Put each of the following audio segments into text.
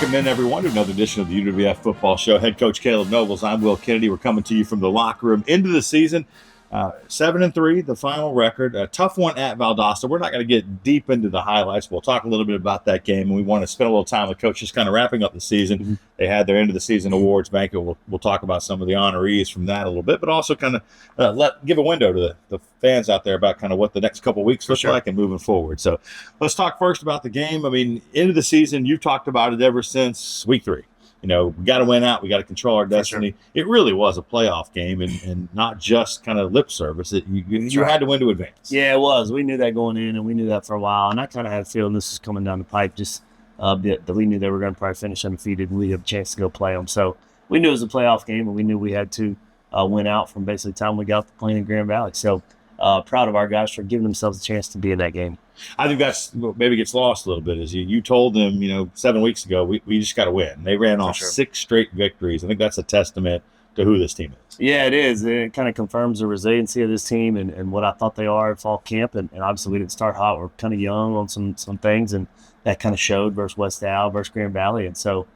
Welcome in, everyone, to another edition of the UWF Football Show. Head coach Kaleb Nobles. I'm Will Kennedy. We're coming to you from the locker room into the season. 7-3, the final record. A tough one at Valdosta. We're not going to get deep into the highlights. We'll talk a little bit about that game, and we want to spend a little time with coaches kind of wrapping up the season. Mm-hmm. They had their end of the season awards banquet. We'll talk about some of the honorees from that a little bit, but also kind of give a window to the fans out there about kind of what the next couple of weeks look like and moving forward. So let's talk first about the game. I mean, end of the season, you've talked about it ever since week 3. You know, we got to win out. We got to control our destiny. It really was a playoff game and not just kind of lip service. You had to win to advance. Yeah, it was. We knew that going in, and we knew that for a while. And I kind of had a feeling this was coming down the pipe just a bit, that we knew they were going to probably finish undefeated, and we had a chance to go play them. So we knew it was a playoff game, and we knew we had to win out from basically the time we got off the plane in Grand Valley. So proud of our guys for giving themselves a chance to be in that game. I think that's what maybe gets lost a little bit is you told them, 7 weeks ago, we just got to win. They ran off 6 straight victories. I think that's a testament to who this team is. Yeah, it is. It kind of confirms the resiliency of this team and what I thought they are at fall camp. And obviously we didn't start hot. We're kind of young on some things, and that kind of showed versus West Al, versus Grand Valley. And so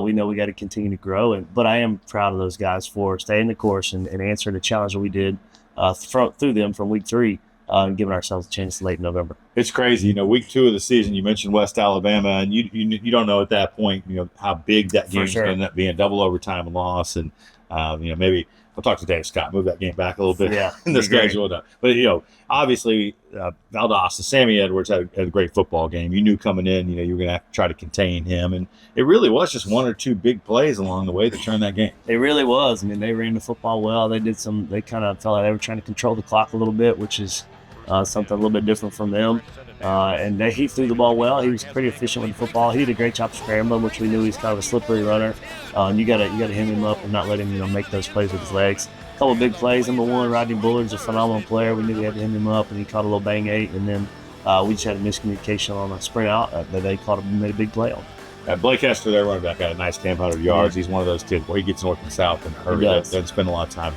we know we got to continue to grow. But I am proud of those guys for staying the course and answering the challenge that we did through them from week 3. And giving ourselves a chance late in November. It's crazy. Week 2 of the season, you mentioned West Alabama, and you don't know at that point, how big that game's going to end up being, double overtime loss. And, maybe I'll talk to Dave Scott, move that game back a little bit in the schedule. But, obviously, Valdosta, Sammy Edwards had a great football game. You knew coming in, you were going to have to try to contain him. And it really was just 1 or 2 big plays along the way that turned that game. It really was. I mean, they ran the football well. They kind of felt like they were trying to control the clock a little bit, which is something a little bit different from them. And he threw the ball well. He was pretty efficient with the football. He did a great job scrambling, which we knew he's kind of a slippery runner. And you got to hem him up and not let him make those plays with his legs. A couple of big plays. Number 1, Rodney Bullard's a phenomenal player. We knew we had to hem him up, and he caught a little bang 8. And then we just had a miscommunication on a sprint out that they made a big play on. Blake Hester, their running back, got a nice 100 yards. He's one of those kids where he gets north and south and doesn't spend a lot of time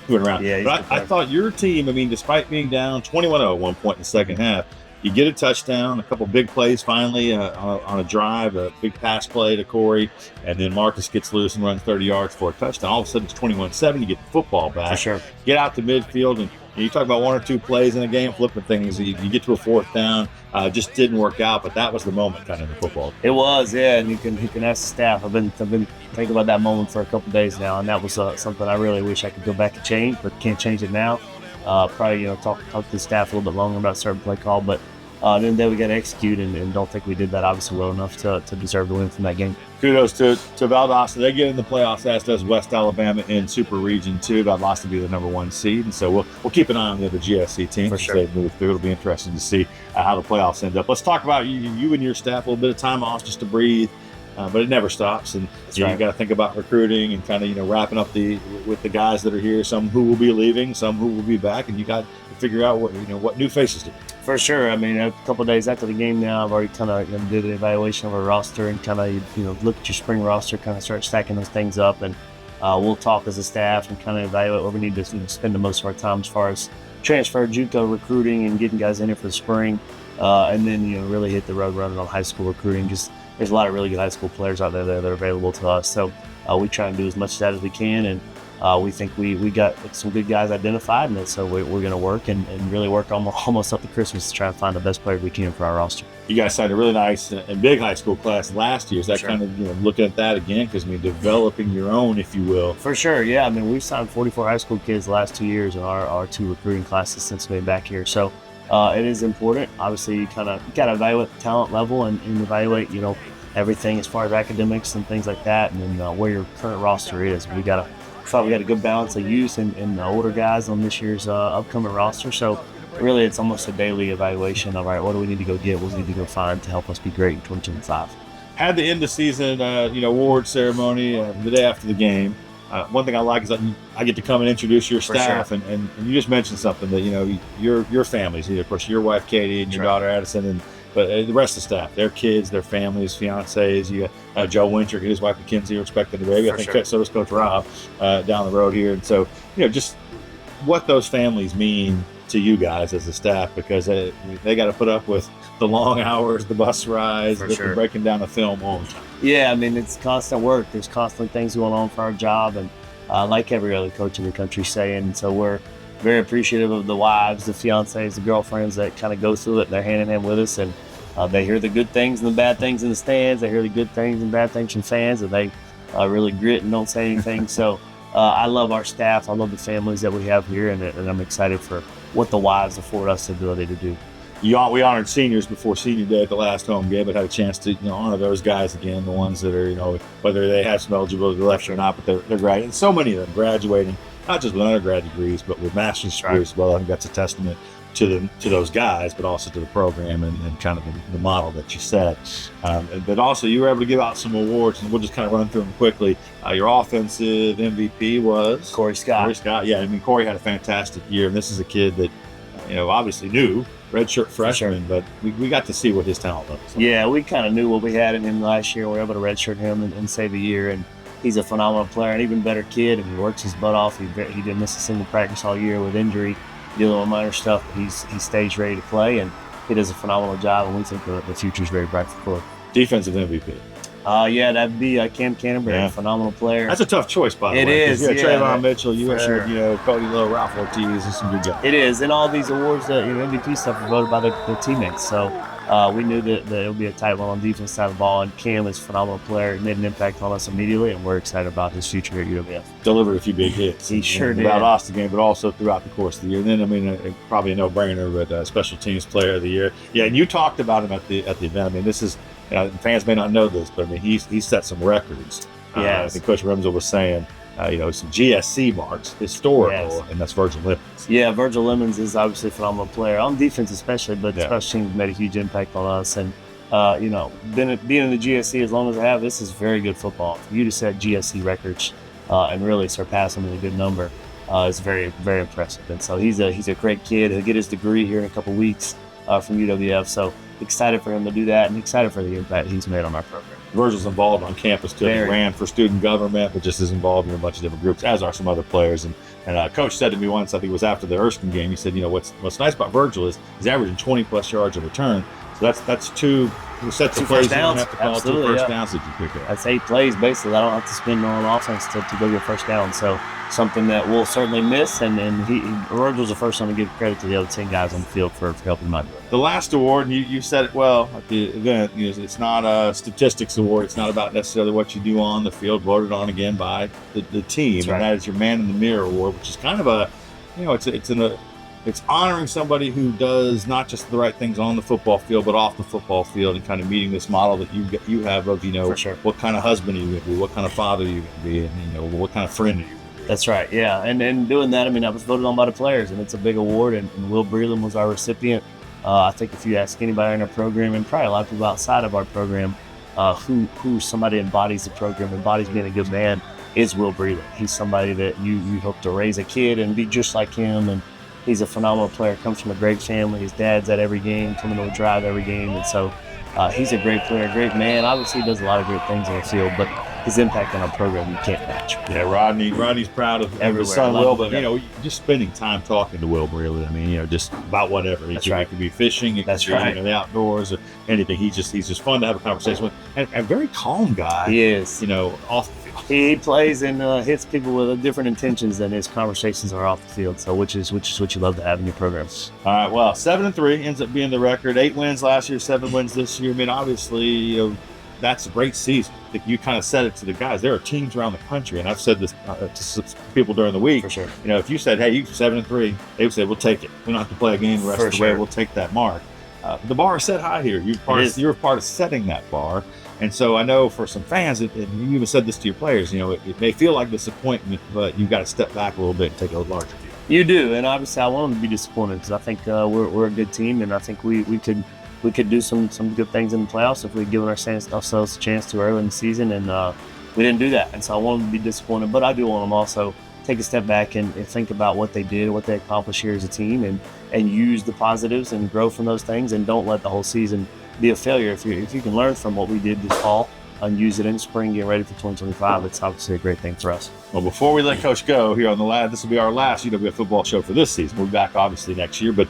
moving around. Yeah, but I thought your team, despite being down 21-0 at one point in the second half, you get a touchdown, a couple big plays finally on a drive, a big pass play to Corey, and then Marcus gets loose and runs 30 yards for a touchdown. All of a sudden, it's 21-7. You get the football back. For sure. Get out to midfield, and you talk about 1 or 2 plays in a game, flipping things. You get to a 4th down. Just didn't work out, but that was the moment kind of in the football. It was, yeah, and you can ask the staff. I've been thinking about that moment for a couple of days now, and that was something I really wish I could go back and change, but can't change it now. Probably, talk to the staff a little bit longer about a certain play call, but then we got to execute, and don't think we did that obviously well enough to deserve the win from that game. Kudos to Valdosta. They get in the playoffs, as does West Alabama in Super Region 2. Valdosta will be the number 1 seed, and so we'll keep an eye on the other GSC teams as they move through. It'll be interesting to see how the playoffs end up. Let's talk about you and your staff, a little bit of time off just to breathe. But it never stops, and you got to think about recruiting and kind of wrapping up with the guys that are here. Some who will be leaving, some who will be back, and you got to figure out what new faces do. For sure. A couple of days after the game now, I've already kind of did an evaluation of our roster and kind of look at your spring roster, kind of start stacking those things up, and we'll talk as a staff and kind of evaluate where we need to spend the most of our time as far as transfer, JUCO recruiting, and getting guys in here for the spring, and then really hit the road running on high school recruiting. Just there's a lot of really good high school players out there that are available to us. So we try and do as much of that as we can. And we think we got some good guys identified. And so we're going to work and really work almost up to Christmas to try and find the best players we can for our roster. You guys signed a really nice and big high school class last year. Is that kind of, looking at that again? Because, developing your own, if you will. For sure, yeah. We've signed 44 high school kids the last 2 years in our 2 recruiting classes since we've been back here. So it is important. Obviously, you got to evaluate the talent level and evaluate, everything as far as academics and things like that, and then where your current roster is. We got a good balance of youth and older guys on this year's upcoming roster. So really, it's almost a daily evaluation of, all right, what do we need to go get? What do we need to go find to help us be great in 2025? Had the end of season, award ceremony the day after the game. One thing I like is that I get to come and introduce your staff, and you just mentioned something that your families, of course your wife Katie and your daughter Addison, but the rest of the staff, their kids, their families, fiancés. You got Joe Winter and his wife Mackenzie are expecting the baby. I think so does Coach Rob down the road here, and so just what those families mean to you guys as a staff, because they got to put up with the long hours, the bus rides, the breaking down the film all the time. Yeah, I mean, it's constant work. There's constantly things going on for our job, and like every other coach in the country saying, so we're very appreciative of the wives, the fiancés, the girlfriends that kind of go through it. They're hand in hand with us, and they hear the good things and the bad things in the stands. They hear the good things and bad things from fans, and they really grit and don't say anything. So I love our staff. I love the families that we have here, and I'm excited for what the wives afford us the ability to do. We honored seniors before senior day at the last home game, but had a chance to honor those guys again, the ones that are whether they have some eligibility left or not, but they're graduating. So many of them graduating, not just with undergrad degrees, but with master's degrees as well. I think that's a testament to those guys, but also to the program and kind of the model that you set. But also you were able to give out some awards, and we'll just kind of run through them quickly. Your offensive MVP was Corey Scott. Yeah, I mean, Corey had a fantastic year, and this is a kid that obviously knew, redshirt freshman, but we got to see what his talent was. Yeah, we kind of knew what we had in him last year. We were able to redshirt him and save a year, and he's a phenomenal player, an even better kid, and he works his butt off. He didn't miss a single practice all year with injury, dealing with minor stuff, but he stays ready to play, and he does a phenomenal job, and we think the future is very bright for Corey. Defensive MVP. Yeah, that'd be Cam Canterbury, a phenomenal player. That's a tough choice, by the way. It is. You had Trayvon Mitchell, you had Cody Lowe, Ralph Ortiz, and some good guys. It is, and all these awards, MVP stuff, are voted by the teammates. So we knew that it would be a tight one on the defense side of the ball, and Cam is a phenomenal player. He made an impact on us immediately, and we're excited about his future here at UWF. Delivered a few big hits. He sure did. About Austin game, but also throughout the course of the year. And then, probably a no-brainer, but special teams player of the year. Yeah, and you talked about him at the event. I mean, this is. Fans may not know this, but I mean, he set some records. I think Coach Remsel was saying, some GSC marks, historical, and that's Virgil Lemons. Yeah, Virgil Lemons is obviously a phenomenal player on defense, especially, but special teams made a huge impact on us. And being in the GSC as long as I have, this is very good football. For you to set GSC records and really surpass them in a good number is very, very impressive. And so he's a great kid. He'll get his degree here in a couple weeks from UWF. So excited for him to do that, and excited for the impact he's made on our program. Virgil's involved on campus too. He ran for student government, but just is involved in a bunch of different groups, as are some other players. And Coach said to me once, I think it was after the Erskine game, he said, what's nice about Virgil is he's averaging 20+ yards a return. So that's two sets of plays. Downs. You don't have to call Absolutely, 2 first downs that you pick up. That's 8 plays basically. I don't have to spend on offense to go get first down. So something that we'll certainly miss, and Virgil's the first one to give credit to the other 10 guys on the field for helping him out. The last award, and you said it well at the event, it's not a statistics award. It's not about necessarily what you do on the field, voted on again by the team. That's right. And that is your Man in the Mirror award, which is kind of it's honoring somebody who does not just the right things on the football field, but off the football field, and kind of meeting this model that you have of, what kind of husband are you going to be, what kind of father are you going to be, and what kind of friend are you going to be. That's right, yeah. And doing that, I mean, that was voted on by the players, and it's a big award, and Will Breland was our recipient. I think if you ask anybody in our program, and probably a lot of people outside of our program, who somebody embodies the program, embodies being a good man, is Will Breland. He's somebody that you hope to raise a kid and be just like him, and he's a phenomenal player, comes from a great family. His dad's at every game, coming to drive every game. And so he's a great player, great man. Obviously, he does a lot of great things on the field, but his impact on our program, you can't match. Yeah, Rodney's proud of his son, Will, but, just spending time talking to Will Breland, I mean, just about whatever. It could be fishing, it could be the outdoors, or anything. He's just fun to have a conversation with. And a very calm guy. He is. Off the field. He plays and hits people with different intentions than his conversations are off the field. So which is what you love to have in your programs. All right. Well, 7-3 ends up being the record. 8 wins last year, 7 wins this year. I mean, obviously, that's a great season. You kind of said it to the guys. There are teams around the country, and I've said this to people during the week. For sure. If you said, "Hey, you 7-3," they would say, "We'll take it. We don't have to play a game the rest of the way. We'll take that mark." The bar is set high here. You're part of setting that bar. And so I know for some fans, and you even said this to your players, it may feel like disappointment, but you've got to step back a little bit and take a larger view. You do, and obviously I want them to be disappointed, because I think we're a good team, and I think we could do some good things in the playoffs if we'd given ourselves a chance to early in the season, and we didn't do that. And so I want them to be disappointed, but I do want them also take a step back and think about what they did, what they accomplished here as a team, and use the positives and grow from those things, and don't let the whole season be a failure. If you can learn from what we did this fall, and use it in spring, getting ready for 2025. It's obviously a great thing for us. Well, before we let Coach go here on the lab, this will be our last UWF football show for this season. We'll be back obviously next year, but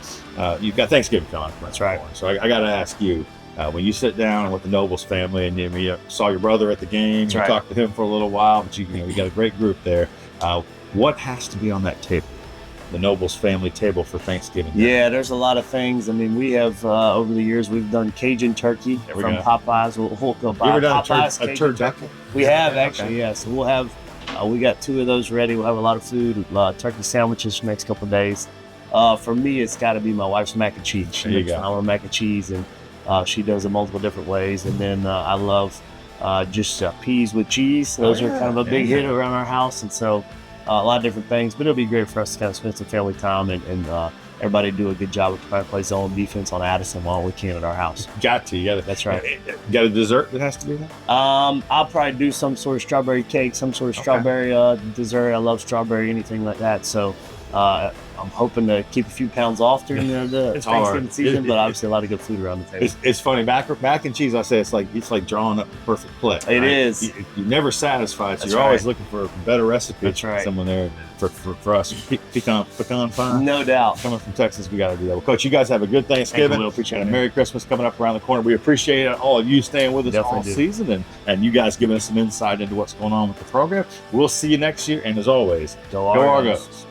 you've got Thanksgiving coming up. That's right. So I got to ask you, when you sit down with the Nobles family and you saw your brother at the game, you talked to him for a little while, but you got a great group there. What has to be on that table? The Nobles family table for Thanksgiving. Yeah, there's a lot of things. I mean, we have over the years we've done Cajun turkey from Popeyes. We'll go buy you ever done Popeyes a turkey? We have actually, yeah. So we'll have we got 2 of those ready. We'll have a lot of food, turkey sandwiches for the next couple of days. For me, it's got to be my wife's mac and cheese. She makes phenomenal mac and cheese, and she does it multiple different ways. And then I love just peas with cheese. Those are kind of a big hit around our house, and so. A lot of different things, but it'll be great for us to kind of spend some family time and everybody do a good job of trying to play zone defense on Addison while we can at our house. Got to. That's right. Got a dessert that has to be there? I'll probably do some sort of strawberry cake, some sort of strawberry dessert. I love strawberry, anything like that. So I'm hoping to keep a few pounds off during the Thanksgiving season, but obviously a lot of good food around the table. It's funny, mac and cheese. I say it's like drawing up the perfect plate. It is. You're never satisfied, so you're always looking for a better recipe. That's right. Someone there for us. Pecan pie. No doubt. Coming from Texas, we got to do that. Well, Coach, you guys have a good Thanksgiving. We'll appreciate and a Merry Christmas coming up around the corner. We appreciate all of you staying with us all season and you guys giving us some insight into what's going on with the program. We'll see you next year, and as always, go Argos.